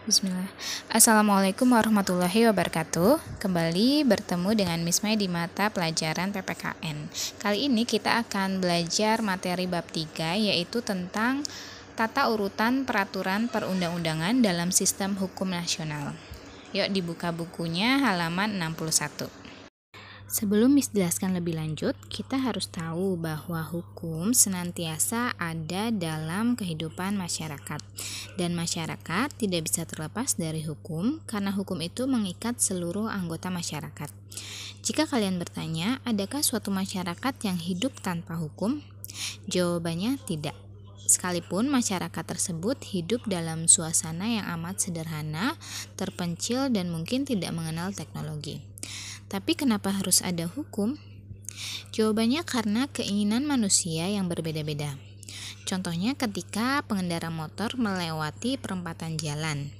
Bismillah. Assalamualaikum warahmatullahi wabarakatuh. Kembali bertemu dengan Miss Mai di mata pelajaran PPKN. Kali ini kita akan belajar materi bab 3, yaitu tentang tata urutan peraturan perundang-undangan dalam sistem hukum nasional. Yuk dibuka bukunya halaman 61. Sebelum Miss jelaskan lebih lanjut, kita harus tahu bahwa hukum senantiasa ada dalam kehidupan masyarakat. Dan masyarakat tidak bisa terlepas dari hukum karena hukum itu mengikat seluruh anggota masyarakat. Jika kalian bertanya, adakah suatu masyarakat yang hidup tanpa hukum? Jawabannya tidak. Sekalipun masyarakat tersebut hidup dalam suasana yang amat sederhana, terpencil dan mungkin tidak mengenal teknologi. Tapi kenapa harus ada hukum? Jawabannya karena keinginan manusia yang berbeda-beda. Contohnya ketika pengendara motor melewati perempatan jalan.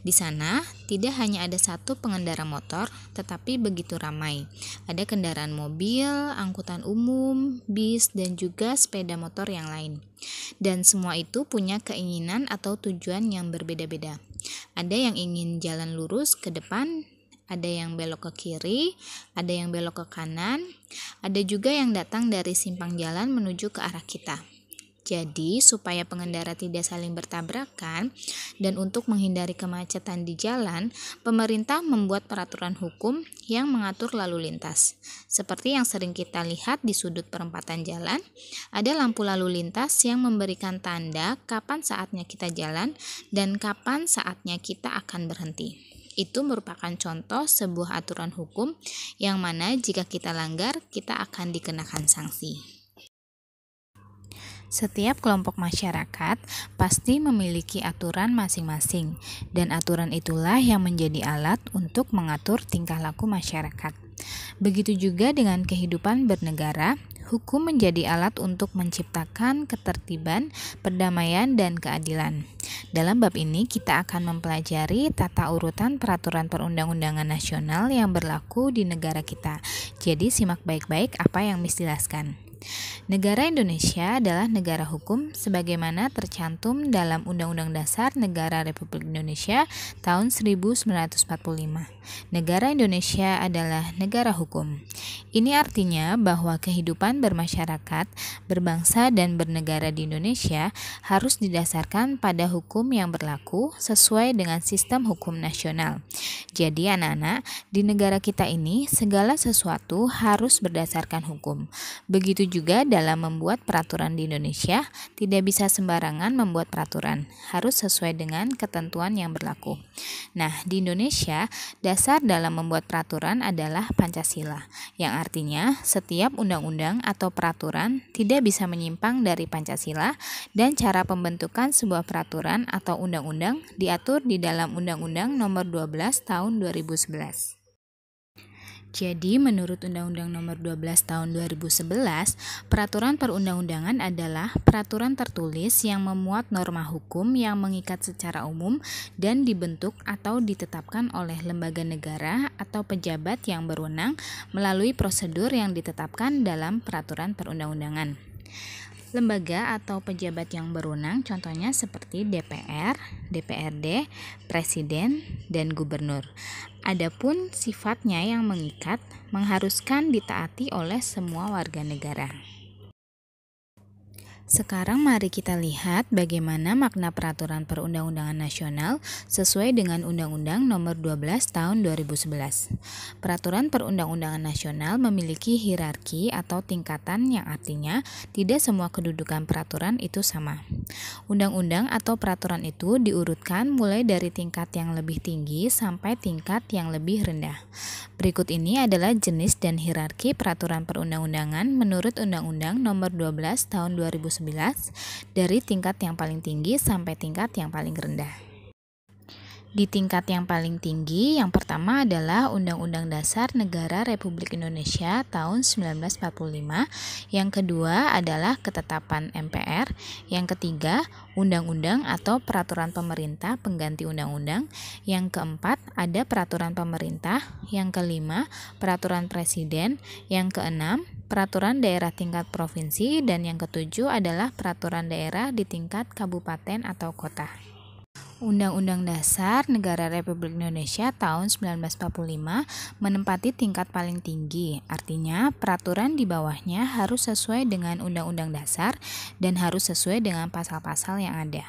Di sana tidak hanya ada satu pengendara motor, tetapi begitu ramai. Ada kendaraan mobil, angkutan umum, bis, dan juga sepeda motor yang lain. Dan semua itu punya keinginan atau tujuan yang berbeda-beda. Ada yang ingin jalan lurus ke depan, ada yang belok ke kiri, ada yang belok ke kanan, ada juga yang datang dari simpang jalan menuju ke arah kita. Jadi, supaya pengendara tidak saling bertabrakan dan untuk menghindari kemacetan di jalan, pemerintah membuat peraturan hukum yang mengatur lalu lintas. Seperti yang sering kita lihat di sudut perempatan jalan, ada lampu lalu lintas yang memberikan tanda kapan saatnya kita jalan dan kapan saatnya kita akan berhenti. Itu merupakan contoh sebuah aturan hukum yang mana jika kita langgar, kita akan dikenakan sanksi. Setiap kelompok masyarakat pasti memiliki aturan masing-masing, dan aturan itulah yang menjadi alat untuk mengatur tingkah laku masyarakat. Begitu juga dengan kehidupan bernegara, hukum menjadi alat untuk menciptakan ketertiban, perdamaian, dan keadilan. Dalam bab ini kita akan mempelajari tata urutan peraturan perundang-undangan nasional yang berlaku di negara kita. Jadi simak baik-baik apa yang Miss jelaskan. Negara Indonesia adalah negara hukum sebagaimana tercantum dalam Undang-Undang Dasar Negara Republik Indonesia tahun 1945. Negara Indonesia adalah negara hukum. Ini artinya bahwa kehidupan bermasyarakat, berbangsa dan bernegara di Indonesia harus didasarkan pada hukum yang berlaku sesuai dengan sistem hukum nasional. Jadi anak-anak, di negara kita ini segala sesuatu harus berdasarkan hukum. Begitu juga dalam membuat peraturan di Indonesia, tidak bisa sembarangan membuat peraturan, harus sesuai dengan ketentuan yang berlaku. Nah, di Indonesia, dasar dalam membuat peraturan adalah Pancasila, yang artinya setiap undang-undang atau peraturan tidak bisa menyimpang dari Pancasila dan cara pembentukan sebuah peraturan atau undang-undang diatur di dalam Undang-Undang Nomor 12 Tahun 2011. Jadi, menurut Undang-Undang Nomor 12 Tahun 2011, peraturan perundang-undangan adalah peraturan tertulis yang memuat norma hukum yang mengikat secara umum dan dibentuk atau ditetapkan oleh lembaga negara atau pejabat yang berwenang melalui prosedur yang ditetapkan dalam peraturan perundang-undangan. Lembaga atau pejabat yang berwenang contohnya seperti DPR, DPRD, Presiden, dan Gubernur. Adapun sifatnya yang mengikat, mengharuskan ditaati oleh semua warga negara. Sekarang mari kita lihat bagaimana makna peraturan perundang-undangan nasional sesuai dengan Undang-Undang Nomor 12 Tahun 2011. Peraturan perundang-undangan nasional memiliki hierarki atau tingkatan yang artinya tidak semua kedudukan peraturan itu sama. Undang-undang atau peraturan itu diurutkan mulai dari tingkat yang lebih tinggi sampai tingkat yang lebih rendah. Berikut ini adalah jenis dan hierarki peraturan perundang-undangan menurut Undang-Undang Nomor 12 Tahun 2011 dari tingkat yang paling tinggi sampai tingkat yang paling rendah. Di tingkat yang paling tinggi, yang pertama adalah Undang-Undang Dasar Negara Republik Indonesia tahun 1945, yang kedua adalah Ketetapan MPR, yang ketiga Undang-Undang atau Peraturan Pemerintah Pengganti Undang-Undang, yang keempat ada Peraturan Pemerintah, yang kelima Peraturan Presiden, yang keenam Peraturan Daerah tingkat provinsi, dan yang ketujuh adalah Peraturan Daerah di tingkat kabupaten atau kota. Undang-Undang Dasar Negara Republik Indonesia tahun 1945 menempati tingkat paling tinggi, artinya peraturan di bawahnya harus sesuai dengan Undang-Undang Dasar dan harus sesuai dengan pasal-pasal yang ada.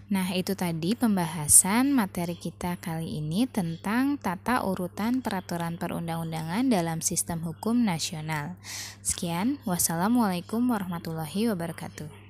Nah, itu tadi pembahasan materi kita kali ini tentang tata urutan peraturan perundang-undangan dalam sistem hukum nasional. Sekian, wassalamualaikum warahmatullahi wabarakatuh.